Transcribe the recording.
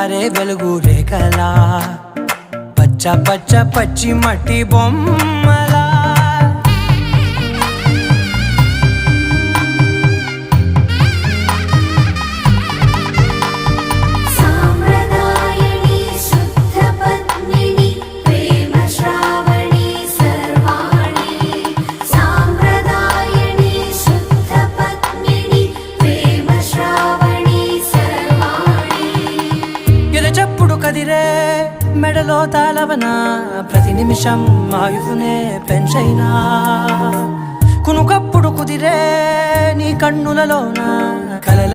జారే వెలుగు రేఖలా పచ్చ పచ్చ పచ్చి మట్టి బొమ్మలా చెప్పుడు కదిరే మెడలో తాళవన ప్రతి నిమిషం ఆయుధునే పెంచైనా కునుకప్పుడు కుదిరే నీ కన్నులలోన కలల